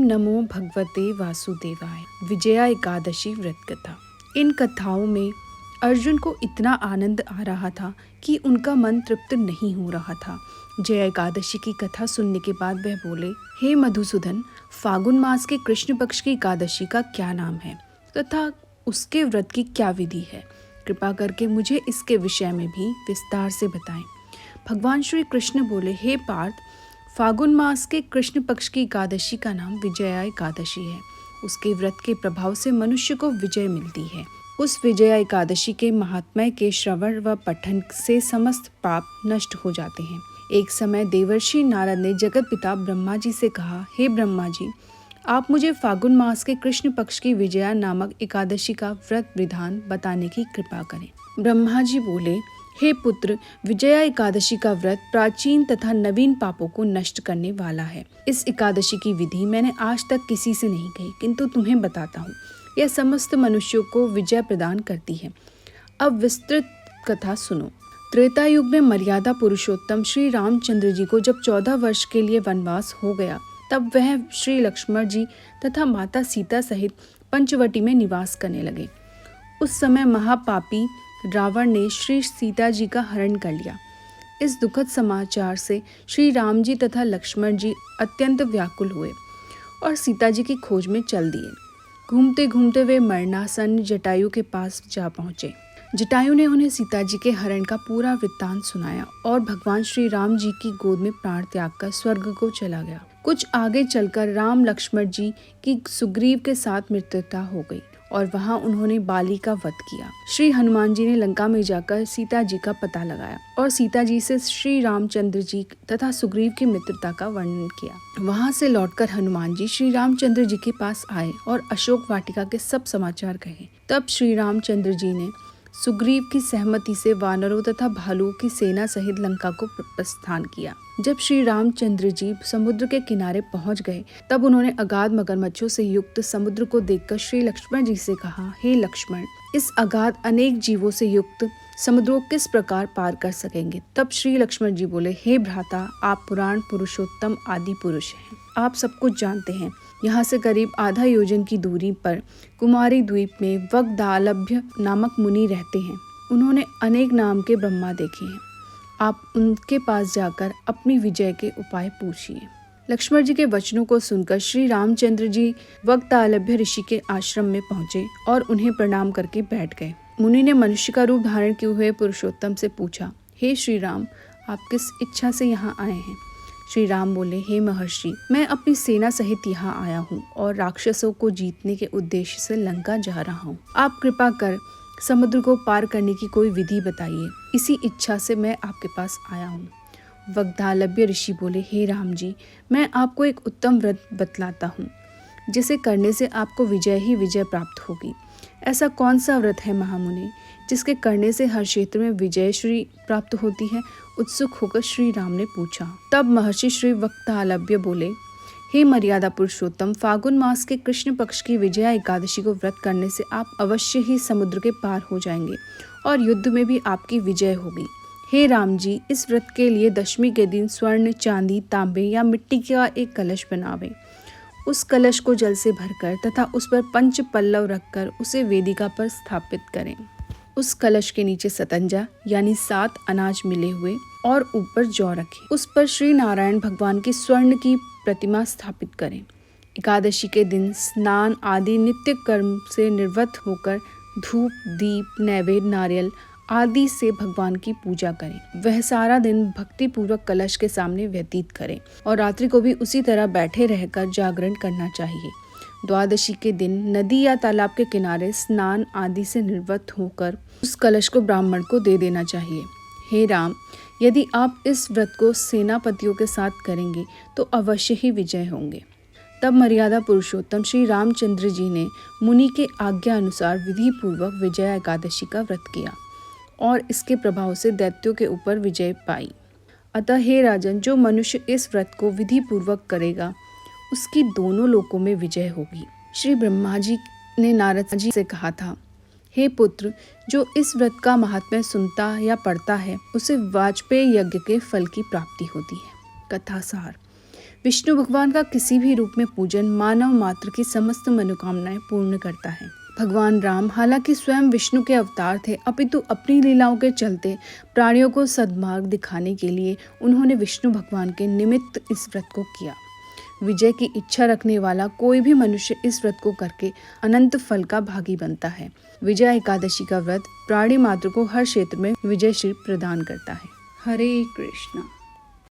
नमो भगवते वासुदेवाय। विजया एकादशी व्रत कथा। इन कथाओं में अर्जुन को इतना आनंद आ रहा था कि उनका मन तृप्त नहीं हो रहा था। जया एकादशी की कथा सुनने के बाद वह बोले, हे मधुसूदन, फागुन मास के कृष्ण पक्ष की एकादशी का क्या नाम है तथा उसके व्रत की क्या विधि है? कृपा करके मुझे इसके विषय में भी विस्तार से बताएं। भगवान श्री कृष्ण बोले, हे पार्थ, फागुन मास के कृष्ण पक्ष की एकादशी का नाम विजया एकादशी है। उसके व्रत के प्रभाव से मनुष्य को विजय मिलती है। उस विजया एकादशी के महात्म्य के श्रवण व पठन से समस्त पाप नष्ट हो जाते हैं। एक समय देवर्षि नारद ने जगत पिता ब्रह्मा जी से कहा, हे ब्रह्मा जी, आप मुझे फागुन मास के कृष्ण पक्ष की विजया नामक एकादशी का व्रत विधान बताने की कृपा करें। ब्रह्मा जी बोले, हे पुत्र, विजया एकादशी का व्रत प्राचीन तथा नवीन पापों को नष्ट करने वाला है। इस एकादशी की विधि मैंने आज तक किसी से नहीं कही, किंतु तुम्हें बताता हूँ। यह समस्त मनुष्यों को विजय प्रदान करती है। अब विस्तृत कथा सुनो। त्रेता युग में मर्यादा पुरुषोत्तम श्री रामचंद्र जी को जब 14 वर्ष के लिए वनवास हो गया, तब वह श्री लक्ष्मण जी तथा माता सीता सहित पंचवटी में निवास करने लगे। उस समय महापापी रावण ने श्री सीता जी का हरण कर लिया। इस दुखद समाचार से श्री राम जी तथा लक्ष्मण जी अत्यंत व्याकुल हुए और सीता जी की खोज में चल दिए। घूमते घूमते वे मरणासन जटायु के पास जा पहुँचे। जटायु ने उन्हें सीता जी के हरण का पूरा वृत्तांत सुनाया और भगवान श्री राम जी की गोद में प्राण त्याग कर स्वर्ग को चला गया। कुछ आगे चलकर राम लक्ष्मण जी की सुग्रीव के साथ मित्रता हो गई और वहां उन्होंने बाली का वध किया। श्री हनुमान जी ने लंका में जाकर सीता जी का पता लगाया और सीता जी से श्री रामचंद्र जी तथा सुग्रीव की मित्रता का वर्णन किया। वहां से लौटकर हनुमान जी श्री रामचंद्र जी के पास आए और अशोक वाटिका के सब समाचार कहे। तब श्री रामचंद्र जी ने सुग्रीव की सहमति से वानरों तथा भालुओं की सेना सहित लंका को प्रस्थान किया। जब श्री रामचंद्र जी समुद्र के किनारे पहुंच गए, तब उन्होंने अगाध मगरमच्छों से युक्त समुद्र को देखकर श्री लक्ष्मण जी से कहा, हे लक्ष्मण, इस अगाध अनेक जीवों से युक्त समुद्र को किस प्रकार पार कर सकेंगे? तब श्री लक्ष्मण जी बोले, हे भ्राता, आप पुराण पुरुषोत्तम आदि पुरुष हैं। आप सब कुछ जानते हैं। यहाँ से करीब आधा योजन की दूरी पर कुमारी द्वीप में वग्दालभ्य नामक मुनि रहते हैं। उन्होंने अनेक नाम के ब्रह्मा देखे हैं। आप उनके पास जाकर अपनी विजय के उपाय पूछिए। लक्ष्मण जी के वचनों को सुनकर श्री रामचंद्र जी वग्दालभ्य ऋषि के आश्रम में पहुंचे और उन्हें प्रणाम करके बैठ गए। मुनि ने मनुष्य का रूप धारण किए हुए पुरुषोत्तम से पूछा, हे श्री राम, आप किस इच्छा से यहाँ आए हैं? श्री राम बोले, हे महर्षि, मैं अपनी सेना सहित यहाँ आया हूँ और राक्षसों को जीतने के उद्देश्य से लंका जा रहा हूँ। आप कृपा कर समुद्र को पार करने की कोई विधि बताइए। इसी इच्छा से मैं आपके पास आया हूँ। वग्दालभ्य ऋषि बोले, हे राम जी, मैं आपको एक उत्तम व्रत बतलाता हूँ, जिसे करने से आपको विजय ही विजय प्राप्त होगी। ऐसा कौन सा व्रत है महामुनि, जिसके करने से हर क्षेत्र में विजय श्री प्राप्त होती है? उत्सुक होकर श्री राम ने पूछा। तब महर्षि श्री वग्दालभ्य बोले, हे मर्यादा पुरुषोत्तम, फागुन मास के कृष्ण पक्ष की विजया एकादशी को व्रत करने से आप अवश्य ही समुद्र के पार हो जाएंगे और युद्ध में भी आपकी विजय होगी। हे राम जी, इस व्रत के लिए दशमी के दिन स्वर्ण, चांदी, तांबे या मिट्टी का एक कलश बनावें। उस कलश को जल से भरकर तथा उस पर पंच पल्लव रखकर उसे वेदिका पर स्थापित करें। उस कलश के नीचे सतंजा यानी 7 अनाज मिले हुए और ऊपर जौ रखें। उस पर श्री नारायण भगवान की स्वर्ण की प्रतिमा स्थापित करें। एकादशी के दिन स्नान आदि नित्य कर्म से निवृत्त होकर धूप, दीप, नैवेद्य, नारियल आदि से भगवान की पूजा करें। वह सारा दिन भक्ति पूर्वक कलश के सामने व्यतीत करें और रात्रि को भी उसी तरह बैठे रहकर जागरण करना चाहिए। द्वादशी के दिन नदी या तालाब के किनारे स्नान आदि से निवृत्त होकर उस कलश को ब्राह्मण को दे देना चाहिए। हे राम, यदि आप इस व्रत को सेनापतियों के साथ करेंगे तो अवश्य ही विजय होंगे। तब मर्यादा पुरुषोत्तम श्री रामचंद्र जी ने मुनि के आज्ञा अनुसार विधि पूर्वक विजया एकादशी का व्रत किया और इसके प्रभाव से दैत्यों के ऊपर विजय पाई। अतः हे राजन, जो मनुष्य इस व्रत को विधि पूर्वक करेगा उसकी दोनों लोकों में विजय होगी। श्री ब्रह्मा जी ने नारद जी से कहा था, हे पुत्र, जो इस व्रत का महात्म्य सुनता या पढ़ता है उसे वाजपेय यज्ञ के फल की प्राप्ति होती है। कथा सार। विष्णु भगवान का किसी भी रूप में पूजन मानव मात्र की समस्त मनोकामनाएं पूर्ण करता है। भगवान राम हालांकि स्वयं विष्णु के अवतार थे, अपितु अपनी लीलाओं के चलते प्राणियों को सद्मार्ग दिखाने के लिए उन्होंने विष्णु भगवान के निमित्त इस व्रत को किया। विजय की इच्छा रखने वाला कोई भी मनुष्य इस व्रत को करके अनंत फल का भागी बनता है। विजया एकादशी का व्रत प्राणी मात्र को हर क्षेत्र में विजयश्री प्रदान करता है। हरे कृष्णा।